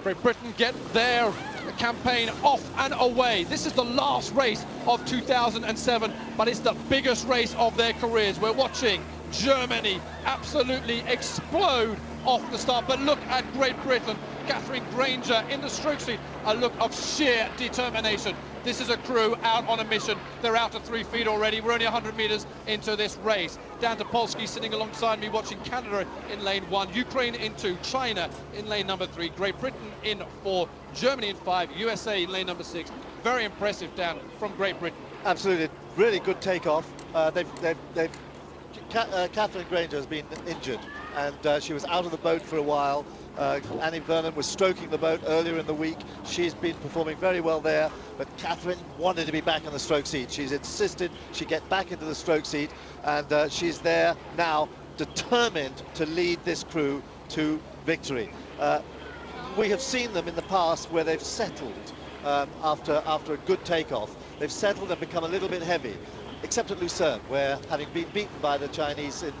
Great Britain get their campaign off and away. This is the last race of 2007, but it's the biggest race of their careers. We're watching Germany absolutely explode off the start, but look at Great Britain. Catherine Granger in the stroke seat, a look of sheer determination. This is a crew out on a mission. They're out to 3 feet already. We're only 100 meters into this race. Dan Topolski sitting alongside me watching Canada in lane 1, Ukraine in 2, China in lane number 3, Great Britain in 4, Germany in 5, USA in lane number 6. Very impressive, Dan, from Great Britain. Absolutely, really good takeoff. Catherine Granger has been injured, and she was out of the boat for a while. Annie Vernon was stroking the boat earlier in the week. She's been performing very well there, but Catherine wanted to be back in the stroke seat. She's insisted she get back into the stroke seat, and she's there now, determined to lead this crew to victory. We have seen them in the past where they've settled after a good takeoff. They've settled and become a little bit heavy. Except at Lucerne, where, having been beaten by the Chinese in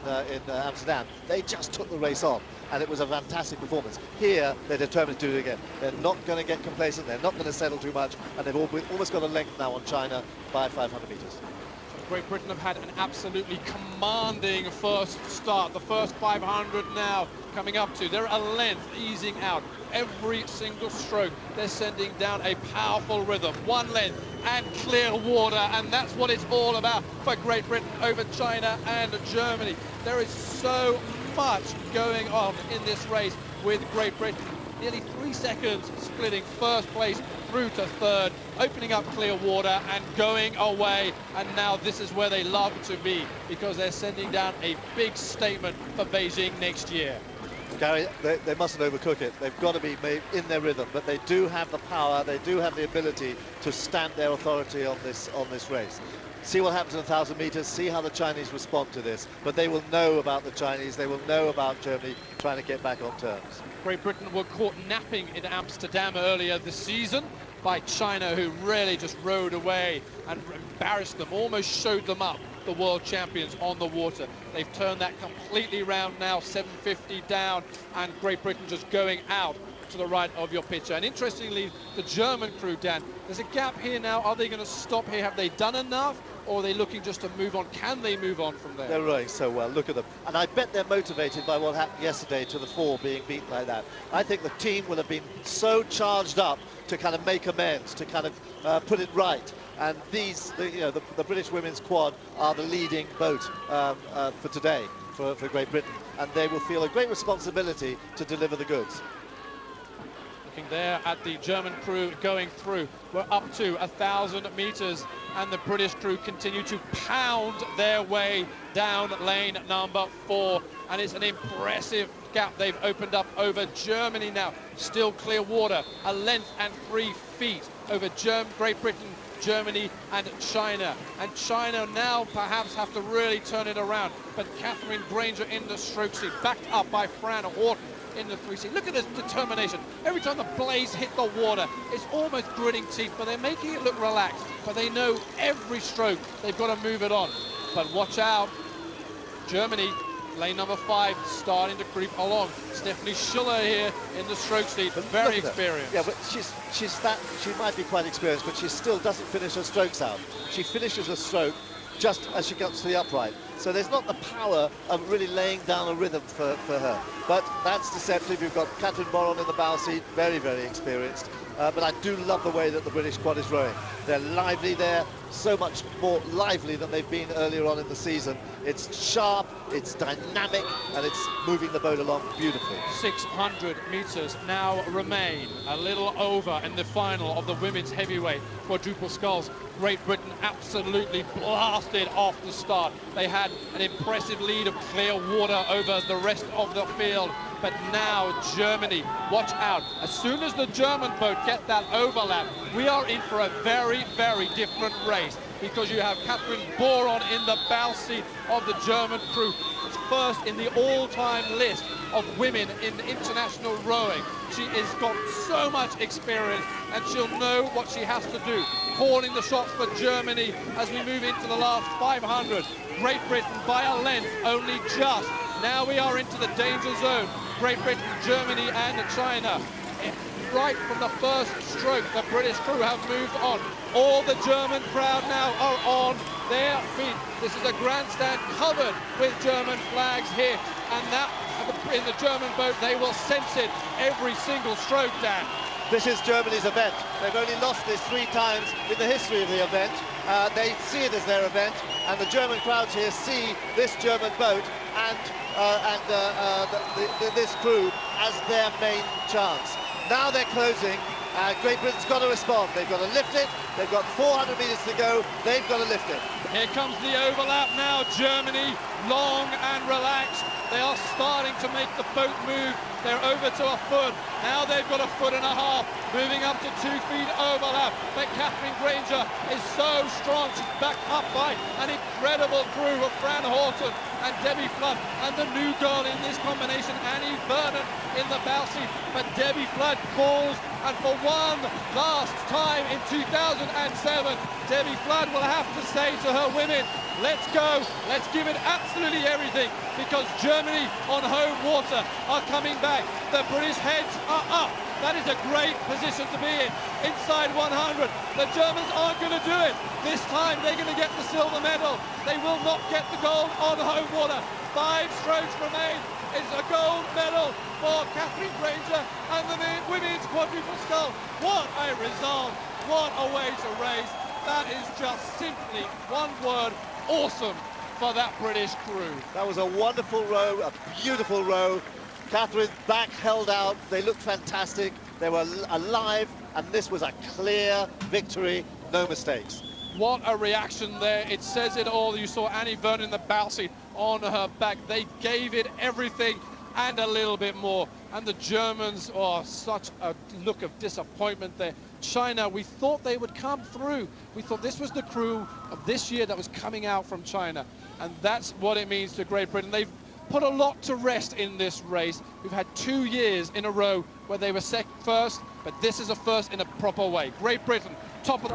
Amsterdam, they just took the race on, and it was a fantastic performance. Here, they're determined to do it again. They're not going to get complacent, they're not going to settle too much, and they've almost got a length now on China by 500 meters. Great Britain have had an absolutely commanding first start. The first 500 now coming up to. They're a length easing out. Every single stroke, they're sending down a powerful rhythm. One length and clear water, and that's what it's all about for Great Britain over China and Germany. There is so much going on in this race with Great Britain. Nearly 3 seconds splitting first place through to third, opening up clear water and going away. And now this is where they love to be, because they're sending down a big statement for Beijing next year. Gary, they mustn't overcook it. They've got to be made in their rhythm, but they do have the power, they do have the ability to stamp their authority on this race. See what happens in 1,000 meters, see how the Chinese respond to this, but they will know about the Chinese, they will know about Germany trying to get back on terms. Great Britain were caught napping in Amsterdam earlier this season by China, who really just rode away and embarrassed them, almost showed them up, the world champions on the water. They've turned that completely round now, 750 down, and Great Britain just going out to the right of your picture. And interestingly, the German crew, Dan, there's a gap here now. Are they going to stop here? Have they done enough? Or are they looking just to move on? Can they move on from there? They're rowing so well, look at them. And I bet they're motivated by what happened yesterday to the 4 being beaten like that. I think the team will have been so charged up to kind of make amends, to kind of put it right. And these, the British women's quad are the leading boat for today, for Great Britain. And they will feel a great responsibility to deliver the goods. Looking there at the German crew going through. We're up to 1,000 meters, and the British crew continue to pound their way down lane number 4. And it's an impressive gap they've opened up over Germany now. Still clear water, a length and 3 feet over Great Britain, Germany and China. And China now perhaps have to really turn it around. But Catherine Granger in the stroke seat, backed up by Fran Horton in the 3 seat. Look at this determination. Every time the blades hit the water, it's almost gritting teeth, but they're making it look relaxed. But they know every stroke, they've got to move it on. But watch out, Germany, lane number 5, starting to creep along. Stephanie Schiller here in the stroke seat, but very experienced. Yeah, but she might be quite experienced, but she still doesn't finish her strokes out. She finishes a stroke just as she gets to the upright. So there's not the power of really laying down a rhythm for her. But that's deceptive. You've got Catherine Moron in the bow seat, very, very experienced. But I do love the way that the British quad is rowing. They're lively there, so much more lively than they've been earlier on in the season. It's sharp, it's dynamic, and it's moving the boat along beautifully. 600 meters now remain, a little over in the final of the women's heavyweight quadruple sculls. Great Britain absolutely blasted off the start. They had an impressive lead of clear water over the rest of the field. But now Germany, watch out. As soon as the German boat get that overlap, we are in for a very, very different race, because you have Catherine Boron in the bow seat of the German crew. It's first in the all-time list of women in international rowing. She has got so much experience, and she'll know what she has to do. Calling the shots for Germany as we move into the last 500. Great Britain by a length, only just. Now we are into the danger zone. Great Britain, Germany and China. right from the first stroke, the British crew have moved on. All the German crowd now are on their feet. This is a grandstand covered with German flags here, and that in the German boat they will sense it every single stroke, Dan. This is Germany's event. They've only lost this 3 times in the history of the event. They see it as their event, and the German crowds here see this German boat and this crew as their main chance. Now they're closing. Great Britain's got to respond. They've got to lift it. They've got 400 meters to go. They've got to lift it. Here comes the overlap now. Germany, long and relaxed. They are starting to make the boat move. They're over to a foot. Now they've got a foot and a half, moving up to 2 feet overlap. But Catherine Granger is so strong. She's backed up by an incredible crew of Fran Horton and Debbie Flood, and the new girl in this combination, Annie Vernon, in the bow seat. But Debbie Flood calls, and for one last time in 2007, Debbie Flood will have to say to her women, let's go, let's give it absolutely everything, because Germany on home water are coming back. The British heads are up. That is a great position to be in. Inside 100, the Germans aren't going to do it. This time they're going to get the silver medal. They will not get the gold on home water. 5 strokes remain. It's a gold medal for Catherine Granger and the women's quadruple scull. What a result. What a way to race. That is just simply one word, awesome, for that British crew. That was a wonderful row, a beautiful row. Catherine's back held out. They looked fantastic. They were alive, and this was a clear victory, no mistakes. What a reaction there. It says it all. You saw Annie Vernon in the bow seat on her back. They gave it everything and a little bit more. And the Germans, oh, such a look of disappointment there. China, we thought they would come through. We thought this was the crew of this year that was coming out from China. And that's what it means to Great Britain. They've put a lot to rest in this race. We've had 2 years in a row where they were first, but this is a first in a proper way. Great Britain, top of the